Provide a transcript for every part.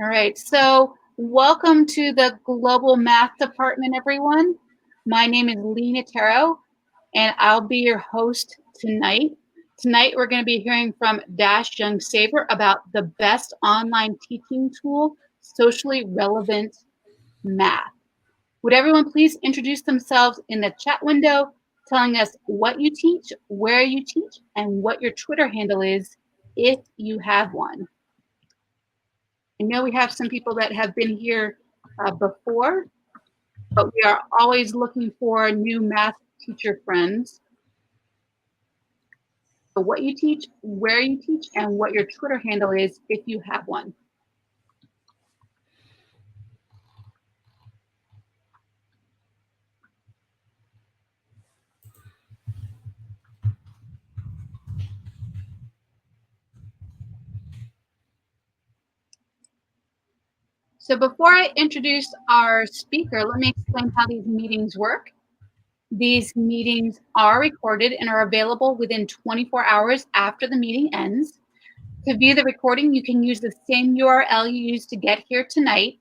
All right, so welcome to the Global Math Department, everyone. My name is Lena Taro, and I'll be your host tonight. Tonight, we're going to be hearing from Dashiell Saver about the best online teaching tool, socially relevant math. Would everyone please introduce themselves in the chat window, telling us what you teach, where you teach, and what your Twitter handle is, if you have one. I know we have some people that have been here before, but we are always looking for new math teacher friends. So what you teach, where you teach, and what your Twitter handle is, if you have one. So before I introduce our speaker, let me explain how these meetings work. These meetings are recorded and are available within 24 hours after the meeting ends. To view the recording, you can use the same URL you used to get here tonight.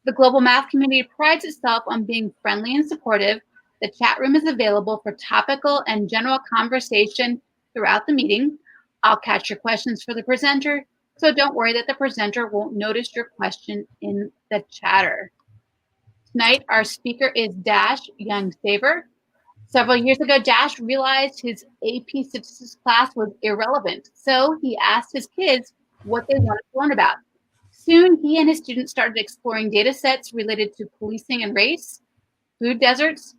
The global math community prides itself on being friendly and supportive. The chat room is available for topical and general conversation throughout the meeting. I'll catch your questions for the presenter, so don't worry that the presenter won't notice your question in the chatter. Tonight, our speaker is Dashiell Saver. Several years ago, Dash realized his AP statistics class was irrelevant, so he asked his kids what they wanted to learn about. Soon, he and his students started exploring data sets related to policing and race, food deserts,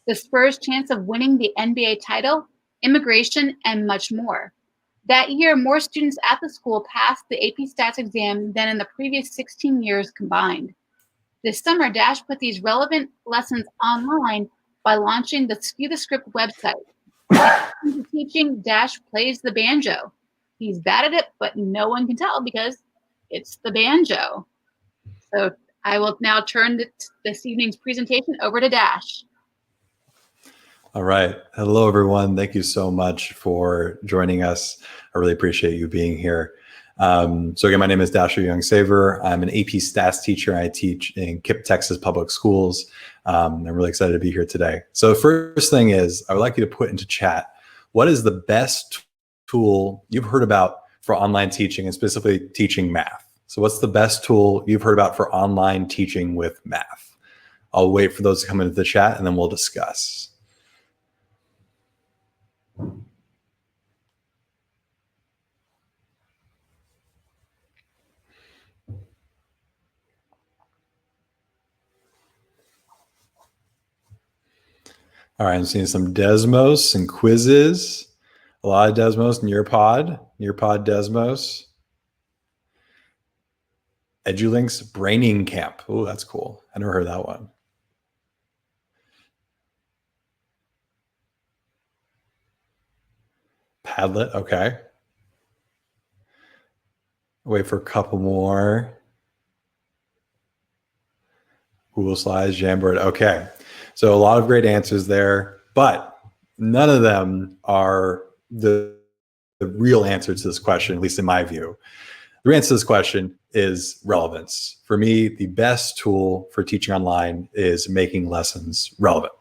the Spurs' chance of winning the NBA title, immigration, and much more. That year, more students at the school passed the AP Stats exam than in the previous 16 years combined. This summer, Dash put these relevant lessons online by launching the Skew the Script website. In teaching, Dash plays the banjo. He's bad at it, but no one can tell because it's the banjo. So I will now turn this evening's presentation over to Dash. All right. Hello, everyone. Thank you so much for joining us. I really appreciate you being here. So again, my name is Dashiell Saver. I'm an AP Stats teacher. I teach in KIPP, Texas public schools. I'm really excited to be here today. So the first thing is, I would like you to put into chat, what is the best tool you've heard about for online teaching and specifically teaching math? So what's the best tool you've heard about for online teaching with math? I'll wait for those to come into the chat and then we'll discuss. All right, I'm seeing some Desmos and quizzes. A lot of Desmos, Nearpod Desmos. EduLink's Braining Camp. Oh, that's cool. I never heard that one. Padlet, okay. Wait for a couple more. Google Slides, Jamboard, okay. So a lot of great answers there, but none of them are the real answer to this question, at least in my view. The answer to this question is relevance. For me, the best tool for teaching online is making lessons relevant.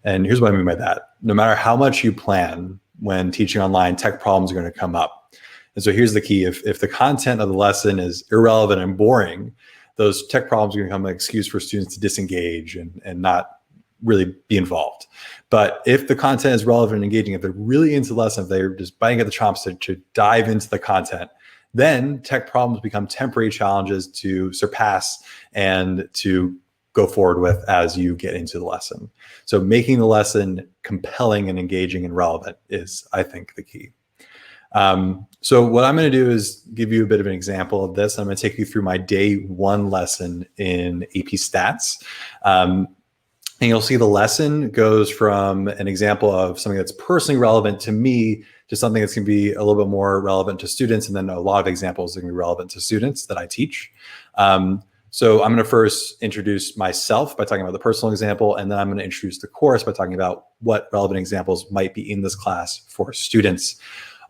And here's what I mean by that. No matter how much you plan when teaching online, tech problems are going to come up. And so here's the key. If the content of the lesson is irrelevant and boring, those tech problems are going to become an excuse for students to disengage and not really be involved. But if the content is relevant and engaging, if they're really into the lesson, if they're just biting at the chops to dive into the content, then tech problems become temporary challenges to surpass and to go forward with as you get into the lesson. So making the lesson compelling and engaging and relevant is, I think, the key. So what I'm going to do is give you a bit of an example of this. I'm going to take you through my day one lesson in AP Stats. And you'll see the lesson goes from an example of something that's personally relevant to me to something that's going to be a little bit more relevant to students, and then a lot of examples that are going to be relevant to students that I teach. So I'm going to first introduce myself by talking about the personal example, and then I'm going to introduce the course by talking about what relevant examples might be in this class for students.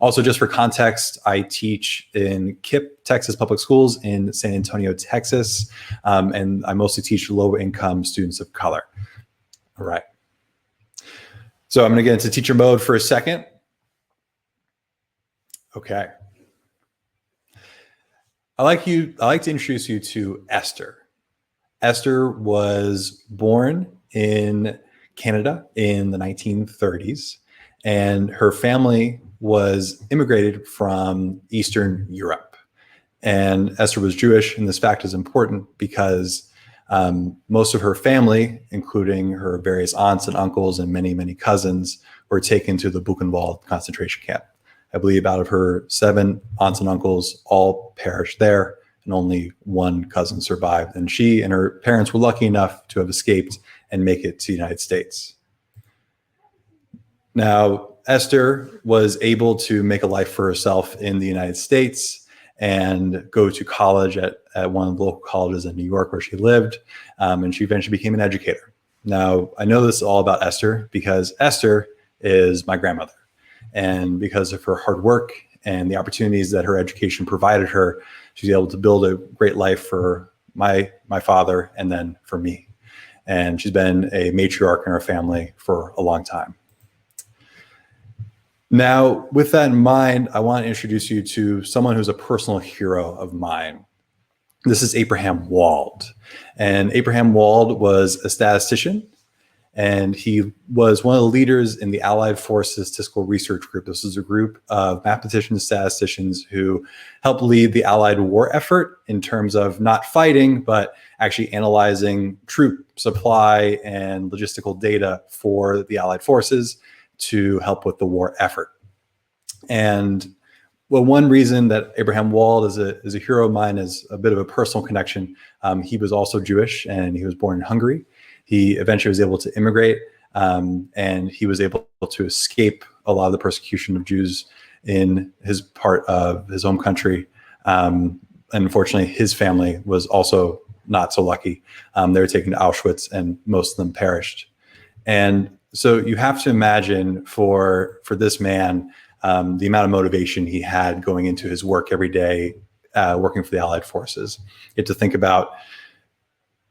Also, just for context, I teach in KIPP, Texas Public Schools in San Antonio, Texas, and I mostly teach low-income students of color. All right. So I'm going to get into teacher mode for a second. Okay. I like to introduce you to Esther. Esther was born in Canada in the 1930s, and her family was immigrated from Eastern Europe. And Esther was Jewish, and this fact is important because most of her family, including her various aunts and uncles and many, many cousins, were taken to the Buchenwald concentration camp. I believe out of her 7 aunts and uncles, all perished there, and only one cousin survived. And she and her parents were lucky enough to have escaped and make it to the United States. Now, Esther was able to make a life for herself in the United States and go to college at one of the local colleges in New York where she lived, and she eventually became an educator. Now, I know this is all about Esther because Esther is my grandmother. And because of her hard work and the opportunities that her education provided her, she was able to build a great life for my father and then for me. And she's been a matriarch in our family for a long time. Now, with that in mind, I want to introduce you to someone who's a personal hero of mine. This is Abraham Wald. And Abraham Wald was a statistician, and he was one of the leaders in the Allied Forces Statistical Research Group. This is a group of mathematicians and statisticians who helped lead the Allied war effort in terms of not fighting, but actually analyzing troop supply and logistical data for the Allied forces to help with the war effort. And well, one reason that Abraham Wald is a hero of mine is a bit of a personal connection. He was also Jewish, and he was born in Hungary. He eventually was able to immigrate, and he was able to escape a lot of the persecution of Jews in his part of his home country. And unfortunately, his family was also not so lucky. They were taken to Auschwitz, and most of them perished. And so you have to imagine for this man, the amount of motivation he had going into his work every day, working for the Allied forces. You have to think about,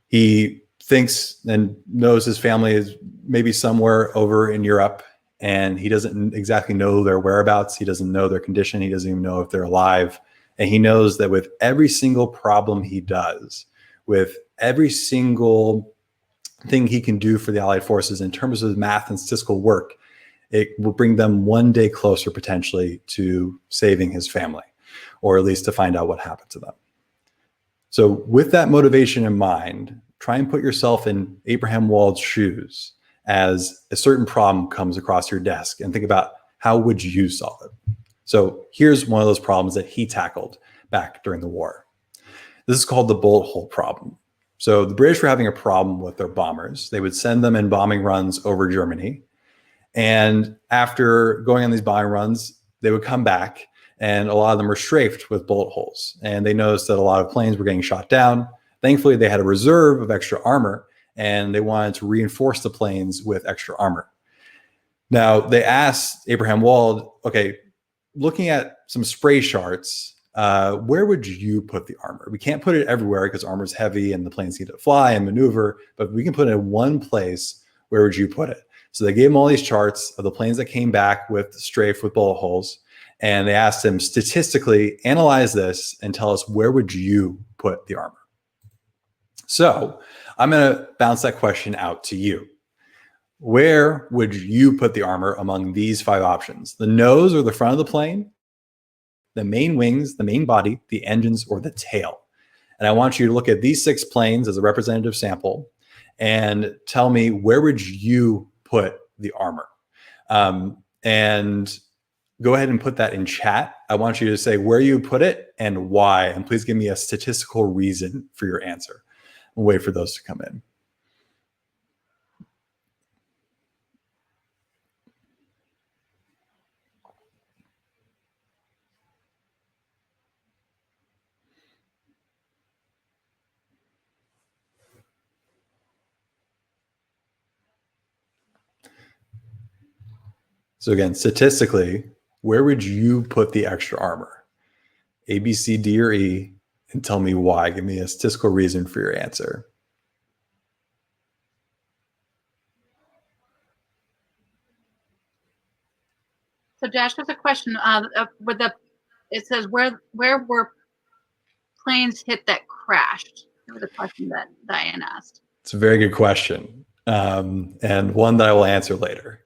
he thinks and knows his family is maybe somewhere over in Europe, and he doesn't exactly know their whereabouts. He doesn't know their condition. He doesn't even know if they're alive. And he knows that with every single problem he does, with every single thing he can do for the Allied forces in terms of math and statistical work, it will bring them one day closer potentially to saving his family, or at least to find out what happened to them. So with that motivation in mind, try and put yourself in Abraham Wald's shoes as a certain problem comes across your desk and think about, how would you solve it? So here's one of those problems that he tackled back during the war. This is called the bullet hole problem. So the British were having a problem with their bombers. They would send them in bombing runs over Germany. And after going on these bombing runs, they would come back, and a lot of them were strafed with bullet holes. And they noticed that a lot of planes were getting shot down. Thankfully, they had a reserve of extra armor, and they wanted to reinforce the planes with extra armor. Now, they asked Abraham Wald, okay, looking at some spray charts, where would you put the armor? We can't put it everywhere because armor is heavy and the planes need to fly and maneuver, but we can put it in one place. Where would you put it? So they gave him all these charts of the planes that came back with strafe with bullet holes, and they asked him, statistically, analyze this and tell us, where would you put the armor? So I'm going to bounce that question out to you. Where would you put the armor among these 5 options? The nose or the front of the plane, the main wings, the main body, the engines, or the tail? And I want you to look at these 6 planes as a representative sample and tell me, where would you put the armor? And go ahead and put that in chat. I want you to say where you put it and why, and please give me a statistical reason for your answer. We'll wait for those to come in. So again, statistically, where would you put the extra armor? A, B, C, D, or E, and tell me why. Give me a statistical reason for your answer. So Dash, there's a question it says where were planes hit that crashed? That was a question that Diane asked. It's a very good question, and one that I will answer later.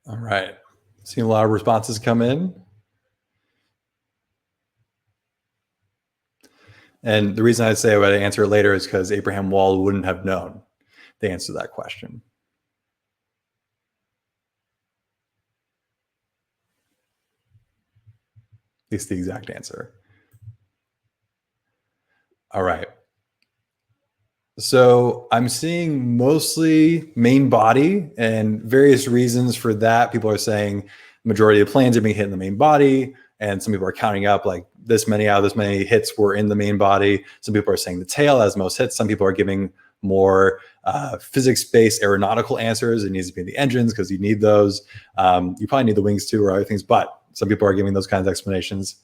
All right. Seeing a lot of responses come in. And the reason I'd say I would answer it later is because Abraham Wald wouldn't have known the answer to that question. At least the exact answer. All right. So I'm seeing mostly main body, and various reasons for that. People are saying the majority of planes are being hit in the main body, and some people are counting up like this many out of this many hits were in the main body. Some people are saying the tail has most hits. Some people are giving more physics-based aeronautical answers. It needs to be in the engines because you need those. You probably need the wings too or other things, but some people are giving those kinds of explanations.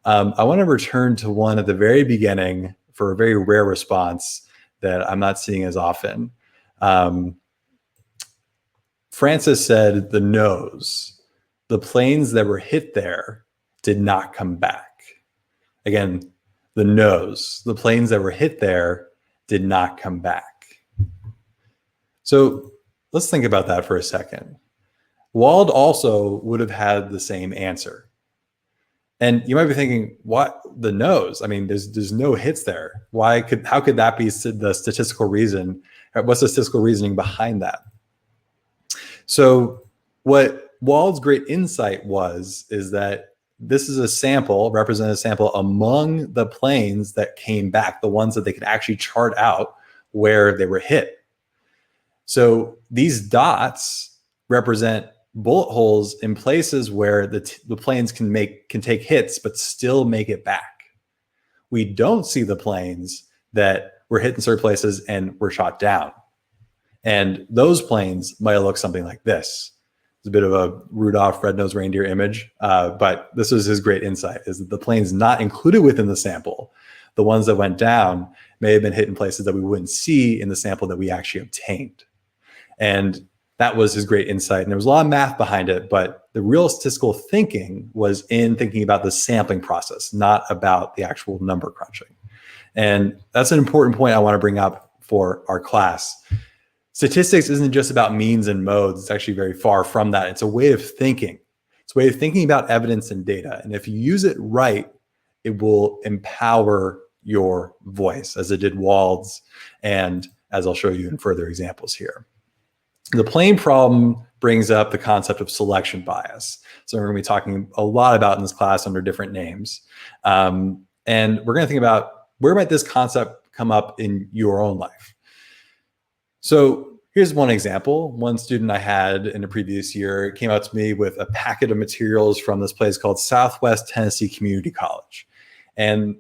I want to return to one at the very beginning for a very rare response that I'm not seeing as often. Francis said the nose. The planes that were hit there did not come back. Again, the nose. The planes that were hit there did not come back. So let's think about that for a second. Wald also would have had the same answer. And you might be thinking, what, the nose? I mean, there's no hits there. How could that be the statistical reason? What's the statistical reasoning behind that? So what Wald's great insight is that this is a sample, representative sample among the planes that came back, the ones that they could actually chart out where they were hit. So these dots represent bullet holes in places where the planes can take hits but still make it back. We don't see the planes that were hit in certain places and were shot down. And those planes might look something like this. It's a bit of a Rudolph red-nosed reindeer image, but this was his great insight, is that the planes not included within the sample, the ones that went down, may have been hit in places that we wouldn't see in the sample that we actually obtained. And that was his great insight. And there was a lot of math behind it, but the real statistical thinking was in thinking about the sampling process, not about the actual number crunching. And that's an important point I want to bring up for our class. Statistics isn't just about means and modes. It's actually very far from that. It's a way of thinking. It's a way of thinking about evidence and data. And if you use it right, it will empower your voice, as it did Wald's, and as I'll show you in further examples here. The plane problem brings up the concept of selection bias. So we're going to be talking a lot about in this class under different names. And we're going to think about where might this concept come up in your own life. So here's one example. One student I had in the previous year came out to me with a packet of materials from this place called Southwest Tennessee Community College. And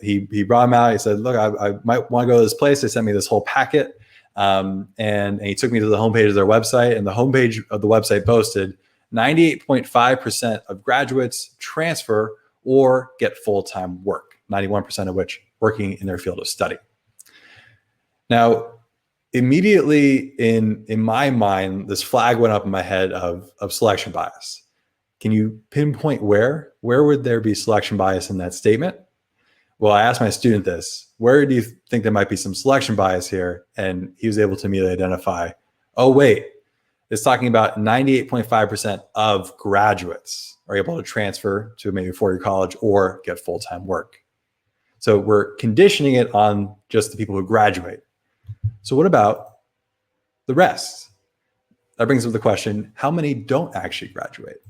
he brought them out. He said, look, I might want to go to this place. They sent me this whole packet. And he took me to the homepage of their website, and the homepage of the website boasted 98.5% of graduates transfer or get full-time work, 91% of which working in their field of study. Now, immediately in my mind, this flag went up in my head of selection bias. Can you pinpoint where would there be selection bias in that statement? Well, I asked my student this, where do you think there might be some selection bias here? And he was able to immediately identify, oh, wait, it's talking about 98.5% of graduates are able to transfer to maybe a four-year college or get full-time work. So we're conditioning it on just the people who graduate. So what about the rest? That brings up the question, how many don't actually graduate?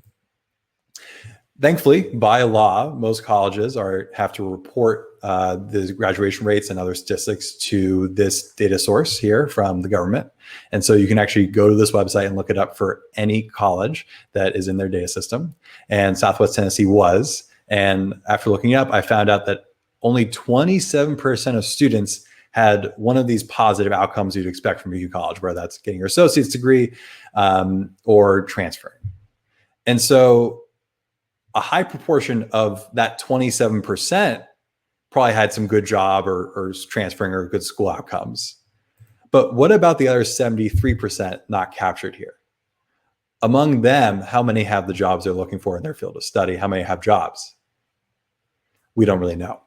Thankfully, by law, most colleges have to report the graduation rates and other statistics to this data source here from the government. And so you can actually go to this website and look it up for any college that is in their data system. And Southwest Tennessee was. And after looking up, I found out that only 27% of students had one of these positive outcomes you'd expect from a college, whether that's getting your associate's degree or transferring. And so a high proportion of that 27% probably had some good job or transferring or good school outcomes. But what about the other 73% not captured here? Among them, how many have the jobs they're looking for in their field of study? How many have jobs? We don't really know.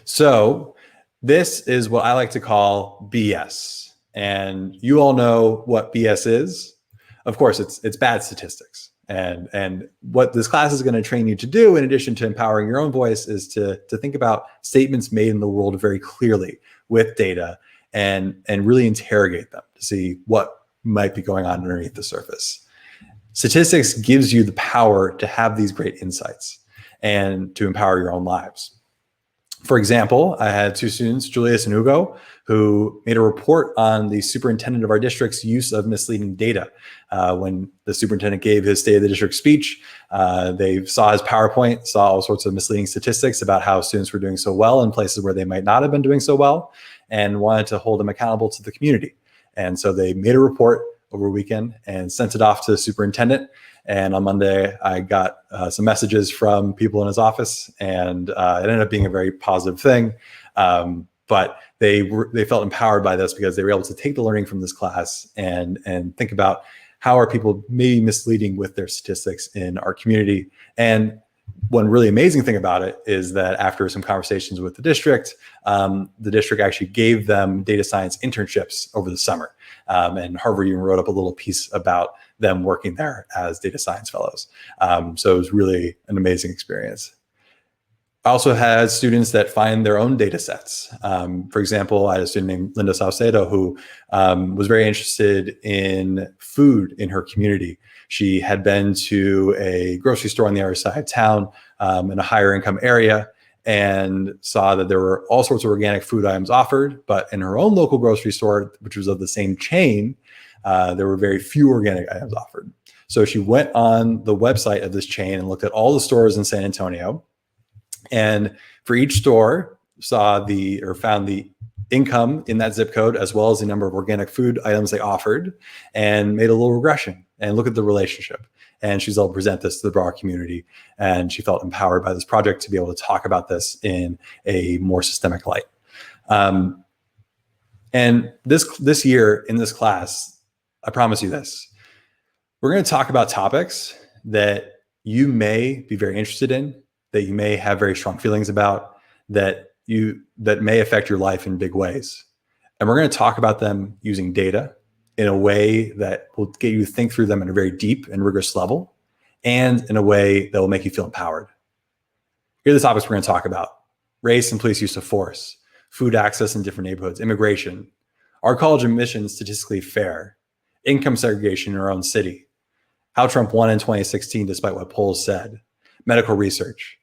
So this is what I like to call BS. And you all know what BS is. Of course, it's bad statistics. And what this class is going to train you to do, in addition to empowering your own voice, is to think about statements made in the world very clearly with data and really interrogate them to see what might be going on underneath the surface. Statistics gives you the power to have these great insights and to empower your own lives. For example, I had two students, Julius and Hugo, who made a report on the superintendent of our district's use of misleading data. When the superintendent gave his State of the District speech, they saw his PowerPoint, saw all sorts of misleading statistics about how students were doing so well in places where they might not have been doing so well, and wanted to hold them accountable to the community. And so they made a report over a weekend and sent it off to the superintendent. And on Monday, I got some messages from people in his office, and it ended up being a very positive thing. But they felt empowered by this because they were able to take the learning from this class and think about how are people maybe misleading with their statistics in our community. And one really amazing thing about it is that after some conversations with the district actually gave them data science internships over the summer. And Harvard even wrote up a little piece about them working there as data science fellows. So it was really an amazing experience. I also had students that find their own data sets. For example, I had a student named Linda Saucedo who was very interested in food in her community. She had been to a grocery store on the other side of town in a higher income area and saw that there were all sorts of organic food items offered, but in her own local grocery store, which was of the same chain, there were very few organic items offered. So she went on the website of this chain and looked at all the stores in San Antonio. And for each store, found the income in that zip code, as well as the number of organic food items they offered, and made a little regression and look at the relationship. And she's able to present this to the broader community. And she felt empowered by this project to be able to talk about this in a more systemic light. And this year in this class, I promise you this, we're going to talk about topics that you may be very interested in, that you may have very strong feelings about, that may affect your life in big ways. And we're going to talk about them using data in a way that will get you to think through them at a very deep and rigorous level, and in a way that will make you feel empowered. Here are the topics we're going to talk about: race and police use of force, food access in different neighborhoods, immigration, are college admissions statistically fair, income segregation in our own city, how Trump won in 2016 despite what polls said, medical research,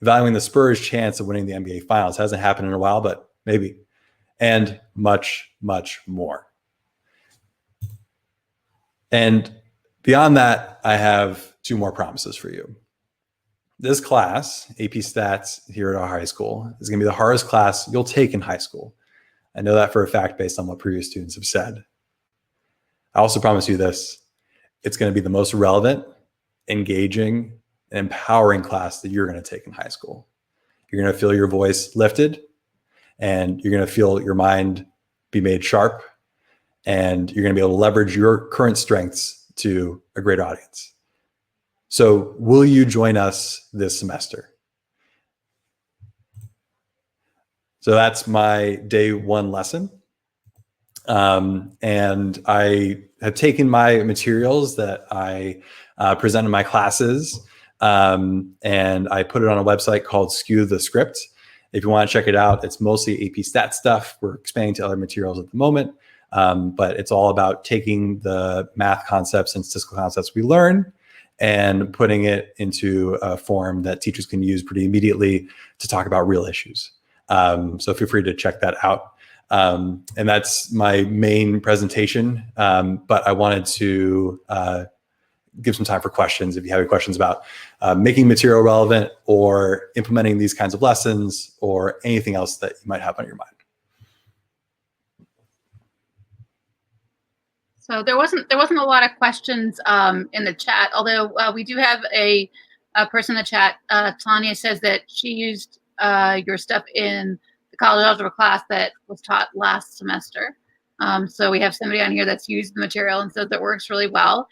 valuing the Spurs' chance of winning the NBA Finals. Hasn't happened in a while, but maybe. And much, much more. And beyond that, I have two more promises for you. This class, AP Stats here at our high school, is going to be the hardest class you'll take in high school. I know that for a fact based on what previous students have said. I also promise you this: it's going to be the most relevant, engaging, and empowering class that you're going to take in high school. You're going to feel your voice lifted, and you're going to feel your mind be made sharp, and you're going to be able to leverage your current strengths to a great audience. So will you join us this semester? So that's my day one lesson. And I have taken my materials that I present in my classes, and I put it on a website called Skew the Script. If you want to check it out, it's mostly AP Stat stuff. We're expanding to other materials at the moment, but it's all about taking the math concepts and statistical concepts we learn and putting it into a form that teachers can use pretty immediately to talk about real issues. So feel free to check that out. And that's my main presentation. But I wanted to give some time for questions if you have any questions about making material relevant or implementing these kinds of lessons or anything else that you might have on your mind. So there wasn't a lot of questions in the chat, although we do have a person in the chat. Tanya says that she used your stuff in the college algebra class that was taught last semester. So we have somebody on here that's used the material and says that works really well.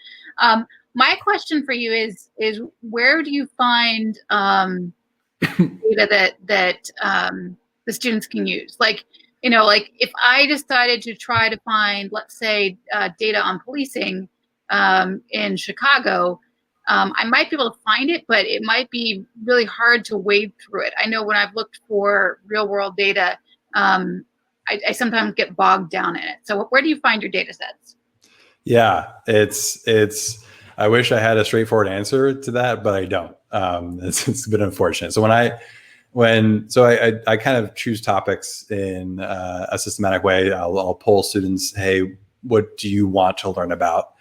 My question for you is where do you find data that the students can use? Like, like if I decided to try to find, let's say, data on policing in Chicago, I might be able to find it, but it might be really hard to wade through it. I know when I've looked for real world data, I sometimes get bogged down in it. So where do you find your data sets? Yeah, it's. I wish I had a straightforward answer to that, but I don't. It's a bit unfortunate. So I kind of choose topics in a systematic way. I'll poll students, hey, what do you want to learn about?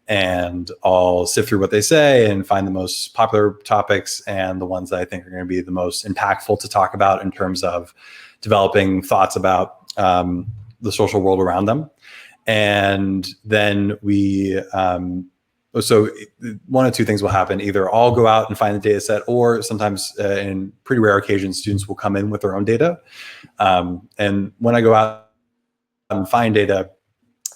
And I'll sift through what they say and find the most popular topics and the ones that I think are going to be the most impactful to talk about in terms of developing thoughts about the social world around them. And then so one of two things will happen. Either I'll go out and find the data set, or sometimes in pretty rare occasions, students will come in with their own data. And when I go out and find data,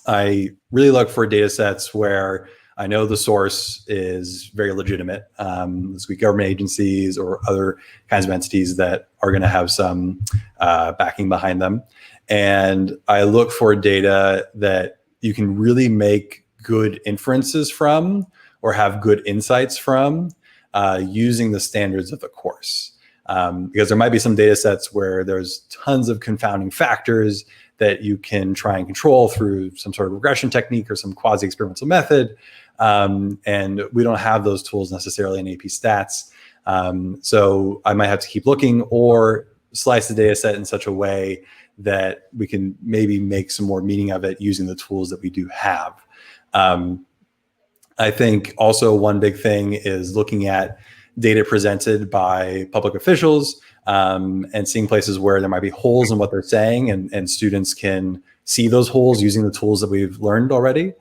I really look for data sets where I know the source is very legitimate. This could be government agencies or other kinds of entities that are going to have some backing behind them. And I look for data that you can really make good inferences from or have good insights from using the standards of the course. Because there might be some data sets where there's tons of confounding factors that you can try and control through some sort of regression technique or some quasi-experimental method. And we don't have those tools necessarily in AP Stats. So I might have to keep looking or slice the data set in such a way that we can maybe make some more meaning of it using the tools that we do have. I think also one big thing is looking at data presented by public officials and seeing places where there might be holes in what they're saying, and students can see those holes using the tools that we've learned already,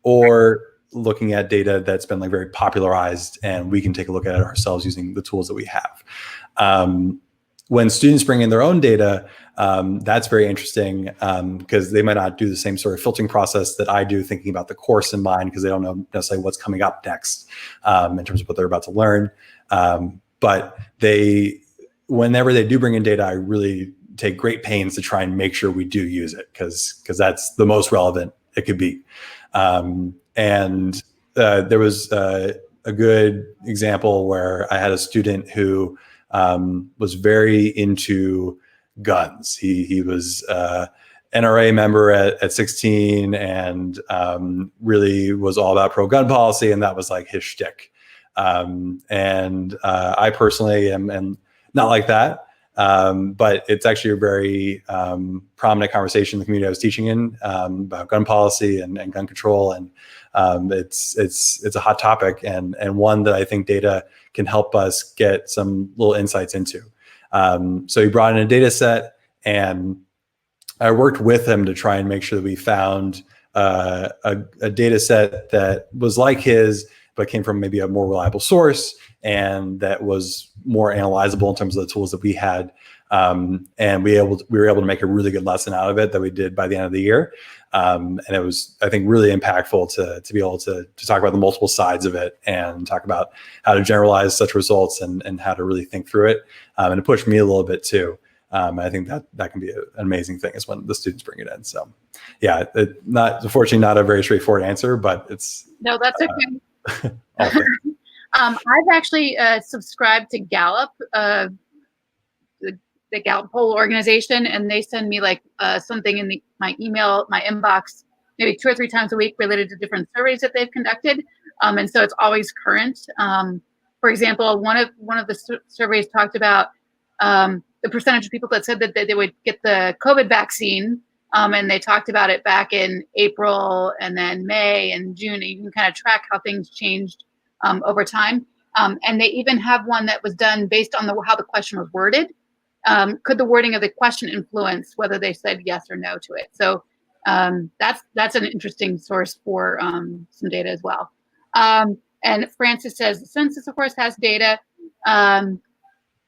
or looking at data that's been like very popularized and we can take a look at it ourselves using the tools that we have. When students bring in their own data, that's very interesting because they might not do the same sort of filtering process that I do, thinking about the course in mind, because they don't know necessarily what's coming up next in terms of what they're about to learn. But whenever they do bring in data, I really take great pains to try and make sure we do use it because that's the most relevant it could be. And there was a good example where I had a student who was very into guns. He was NRA member at 16 and really was all about pro-gun policy, and that was like his shtick. I personally am not like that, but it's actually a very prominent conversation in the community I was teaching in about gun policy and gun control, and it's a hot topic and one that I think data can help us get some little insights into. So he brought in a data set, and I worked with him to try and make sure that we found a data set that was like his, but came from maybe a more reliable source and that was more analyzable in terms of the tools that we had. And we were able to make a really good lesson out of it that we did by the end of the year. And it was, I think, really impactful to be able to talk about the multiple sides of it and talk about how to generalize such results and how to really think through it. And it pushed me a little bit too. I think that can be an amazing thing is when the students bring it in. So yeah, unfortunately not a very straightforward answer, but it's. No, that's okay. I've actually subscribed to Gallup, the Gallup poll organization, and they send me like something in my email, my inbox maybe 2 or 3 times a week related to different surveys that they've conducted. And so it's always current. For example, one of the surveys talked about the percentage of people that said that they would get the COVID vaccine. And they talked about it back in April and then May and June. And you can kind of track how things changed over time. And they even have one that was done based on how the question was worded. Could the wording of the question influence whether they said yes or no to it? So that's an interesting source for some data as well. And Francis says the census, of course, has data.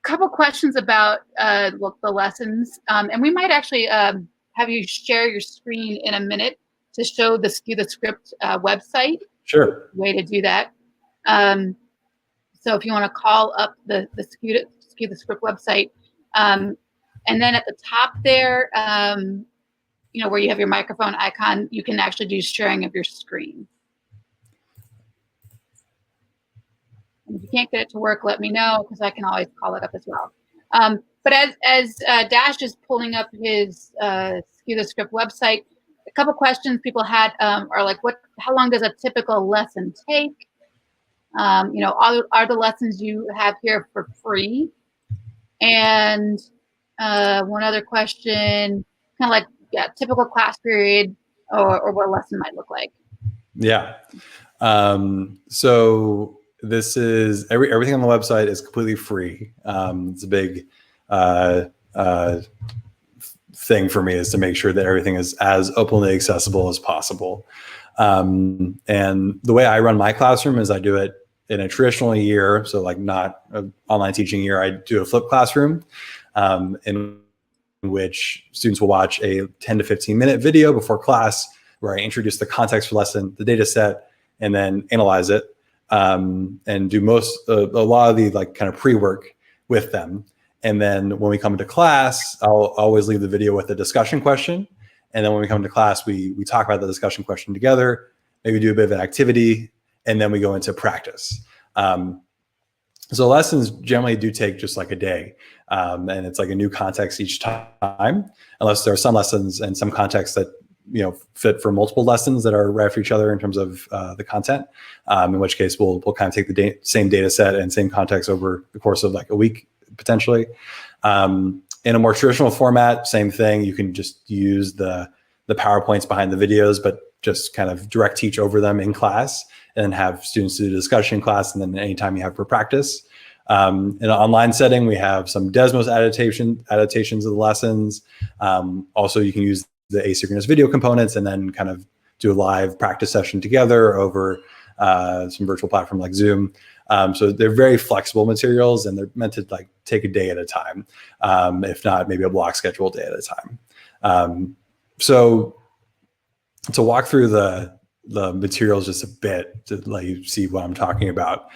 Couple questions about the lessons, and we might actually have you share your screen in a minute to show the Skew the Script website. Sure. Way to do that. So if you want to call up the Skew the Script website, and then at the top there, where you have your microphone icon, you can actually do sharing of your screen. And if you can't get it to work, let me know, because I can always call it up as well. But as Dash is pulling up his Skew the Script website, a couple questions people had are like, how long does a typical lesson take? Are the lessons you have here for free? And one other question, kind of like, typical class period or what a lesson might look like. Yeah. So this is everything on the website is completely free. It's a big thing for me, is to make sure that everything is as openly accessible as possible. And the way I run my classroom is I do it in a traditional year. So like not an online teaching year, I do a flipped classroom in which students will watch a 10 to 15 minute video before class where I introduce the context for lesson, the data set, and then analyze it, and do a lot of the like kind of pre-work with them. And then when we come into class, I'll always leave the video with a discussion question. And then when we come to class, we talk about the discussion question together, maybe do a bit of an activity, and then we go into practice. So lessons generally do take just like a day. And it's like a new context each time, unless there are some lessons and some contexts that fit for multiple lessons that are right for each other in terms of the content, in which case we'll kind of take the same data set and same context over the course of like a week, potentially. In a more traditional format, same thing. You can just use the PowerPoints behind the videos, but just kind of direct teach over them in class, and then have students do the discussion in class, and then anytime you have for practice. In an online setting, we have some Desmos adaptations of the lessons. Also, you can use the asynchronous video components and then kind of do a live practice session together over some virtual platform like Zoom. So they're very flexible materials, and they're meant to like take a day at a time, if not maybe a block schedule day at a time. So to walk through the materials just a bit to let you see what I'm talking about.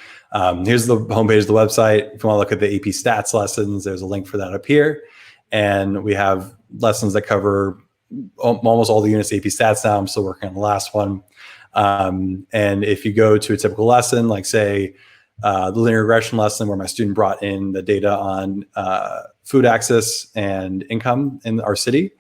Here's the homepage of the website. If you want to look at the AP Stats lessons, there's a link for that up here. And we have lessons that cover almost all the units of AP Stats now. I'm still working on the last one. And if you go to a typical lesson, like say the linear regression lesson where my student brought in the data on food access and income in our city,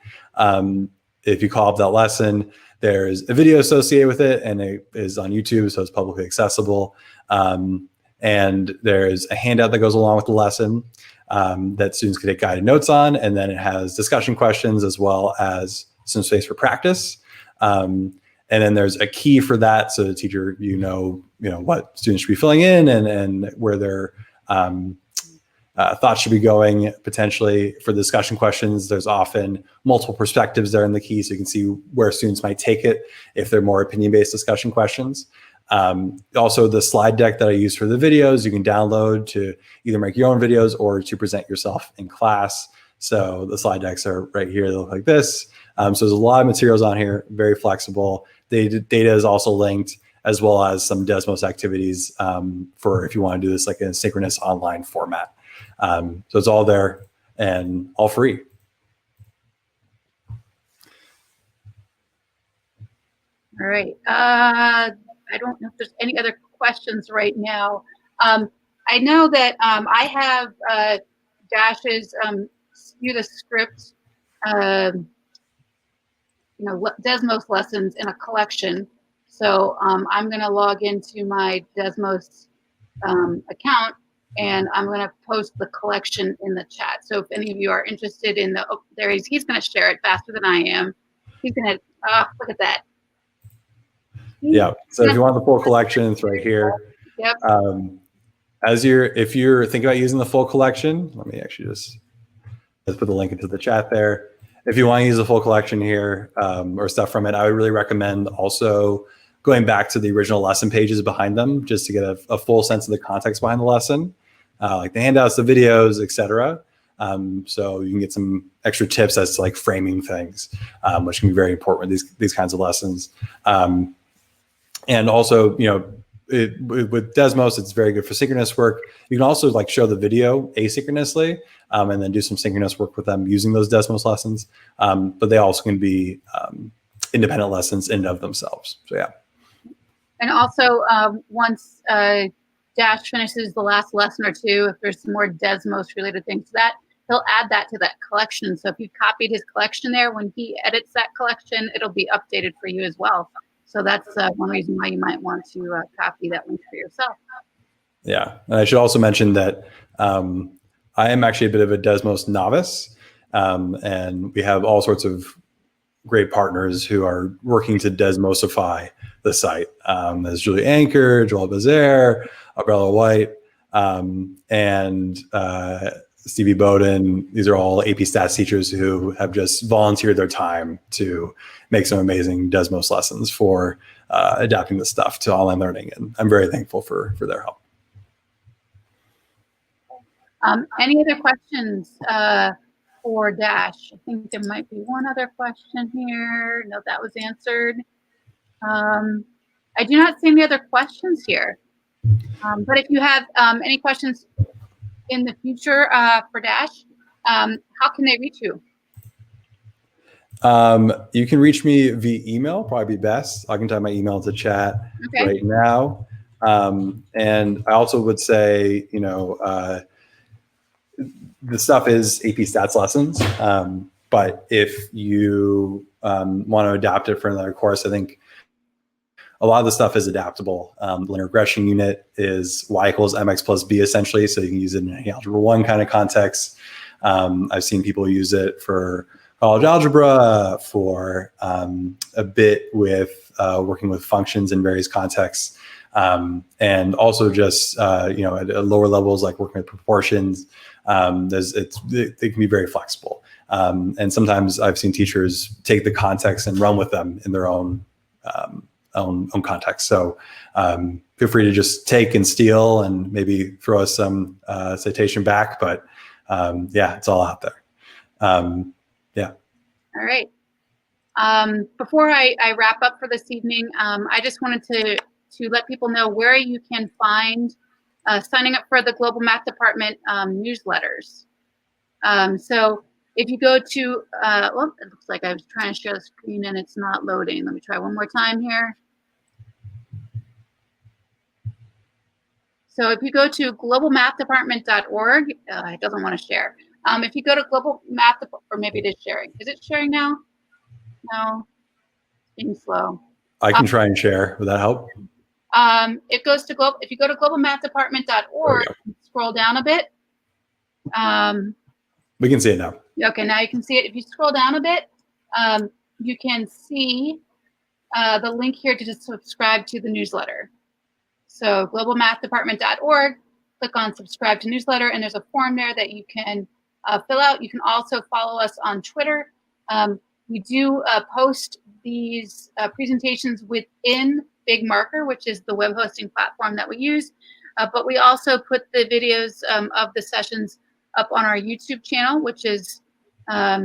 if you call up that lesson, there's a video associated with it, and it is on YouTube, so it's publicly accessible. And there's a handout that goes along with the lesson that students can take guided notes on, and then it has discussion questions as well as some space for practice. And then there's a key for that, so the teacher, what students should be filling in and where their thoughts should be going potentially. For the discussion questions, there's often multiple perspectives there in the key, so you can see where students might take it if they're more opinion-based discussion questions. Also, the slide deck that I use for the videos, you can download to either make your own videos or to present yourself in class. So the slide decks are right here. They look like this. So there's a lot of materials on here, very flexible. The data is also linked, as well as some Desmos activities for if you want to do this like in a synchronous online format. So it's all there and all free. All right. I don't know if there's any other questions right now. I know that I have Dash's Skew the Script Desmos lessons in a collection. So I'm going to log into my Desmos account, and I'm going to post the collection in the chat. So if any of you are interested in he's going to share it faster than I am. He's going to, look at that. Yeah. So if you want the full collection, it's right here. Yep. If you're thinking about using the full collection, let me actually let's put the link into the chat there. If you want to use the full collection here or stuff from it, I would really recommend also going back to the original lesson pages behind them, just to get a full sense of the context behind the lesson, like the handouts, the videos, etc. So you can get some extra tips as to like framing things, which can be very important with these kinds of lessons. And also, with Desmos, it's very good for synchronous work. You can also like show the video asynchronously and then do some synchronous work with them using those Desmos lessons. But they also can be independent lessons in and of themselves. So yeah. And also, once Dash finishes the last lesson or two, if there's some more Desmos related things to that, he'll add that to that collection. So if you copied his collection there, when he edits that collection, it'll be updated for you as well. So that's one reason why you might want to copy that link for yourself. Yeah, and I should also mention that I am actually a bit of a Desmos novice, and we have all sorts of great partners who are working to Desmosify the site. There's Julie Anchor, Joel Bazaire, Abrella White, and Stevie Bowden. These are all AP Stats teachers who have just volunteered their time to make some amazing Desmos lessons for adapting this stuff to online learning. And I'm very thankful for their help. Any other questions for Dash? I think there might be one other question here. No, that was answered. I do not see any other questions here. But if you have any questions in the future for Dash, how can they reach you? You can reach me via email, probably be best. I can type my email into chat right now. And I also would say, the stuff is AP Stats lessons. But if you want to adapt it for another course, I think a lot of the stuff is adaptable. The linear regression unit is y equals mx plus b essentially, so you can use it in an algebra 1 kind of context. I've seen people use it for college algebra, for a bit with working with functions in various contexts, and also just at lower levels like working with proportions. They can be very flexible, and sometimes I've seen teachers take the context and run with them in their own context. So feel free to just take and steal and maybe throw us some citation back, but it's all out there. All right. Before I wrap up for this evening, I just wanted to let people know where you can find signing up for the Global Math Department newsletters. So if you go to, it looks like I was trying to share the screen and it's not loading. Let me try one more time here. So if you go to globalmathdepartment.org, it doesn't want to share. If you go to Global Math, or maybe it is sharing. Is it sharing now? No, it's being slow. I can try and share. Would that help? It goes to if you go to globalmathdepartment.org, scroll down a bit. We can see it now. Okay, now you can see it. If you scroll down a bit, you can see the link here to just subscribe to the newsletter. So globalmathdepartment.org, click on subscribe to newsletter, and there's a form there that you can fill out. You can also follow us on Twitter. We do post these presentations within Big Marker, which is the web hosting platform that we use. But we also put the videos of the sessions up on our YouTube channel, which is, I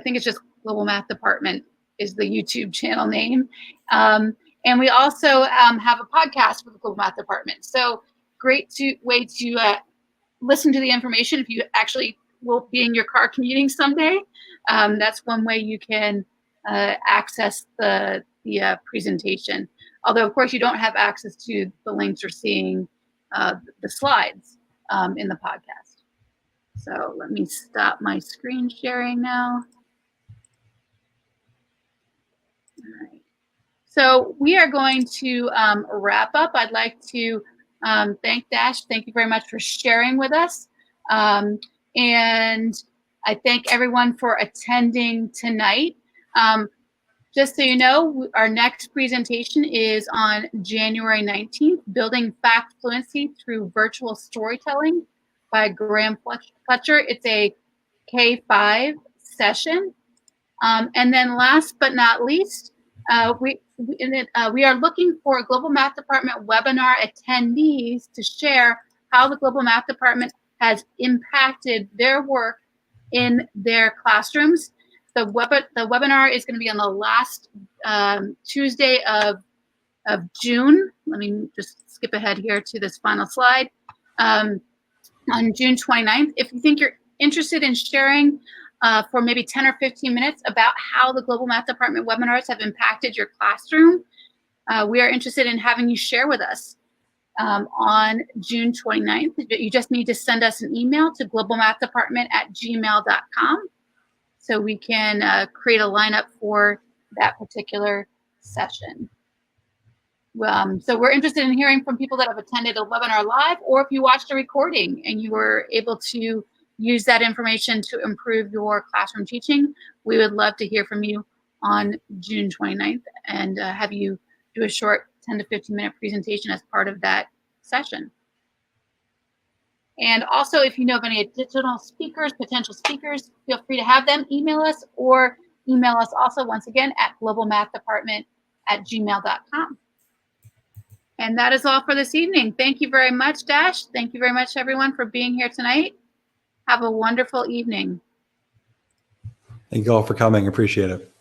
think it's just Global Math Department is the YouTube channel name. And we also have a podcast for the Global Math Department. So great way to listen to the information if you actually will be in your car commuting someday. That's one way you can access the presentation. Although, of course, you don't have access to the links or seeing the slides in the podcast. So let me stop my screen sharing now. right. So we are going to wrap up. I'd like to thank Dash. Thank you very much for sharing with us. And I thank everyone for attending tonight. Just so you know, our next presentation is on January 19th, Building Fact Fluency Through Virtual Storytelling by Graham Fletcher. It's a K-5 session. And then last but not least, we are looking for Global Math Department webinar attendees to share how the Global Math Department has impacted their work in their classrooms. The webinar is going to be on the last Tuesday of June. Let me just skip ahead here to this final slide. On June 29th. If you think you're interested in sharing for maybe 10 or 15 minutes about how the Global Math Department webinars have impacted your classroom, we are interested in having you share with us on June 29th. You just need to send us an email to globalmathdepartment@gmail.com so we can create a lineup for that particular session. So we're interested in hearing from people that have attended a webinar live, or if you watched a recording and you were able to use that information to improve your classroom teaching. We would love to hear from you on June 29th and have you do a short 10 to 15 minute presentation as part of that session. And also, if you know of any additional speakers, potential speakers, feel free to have them email us, or email us also, once again, at globalmathdepartment@gmail.com. And that is all for this evening. Thank you very much, Dash. Thank you very much, everyone, for being here tonight. Have a wonderful evening. Thank you all for coming. Appreciate it.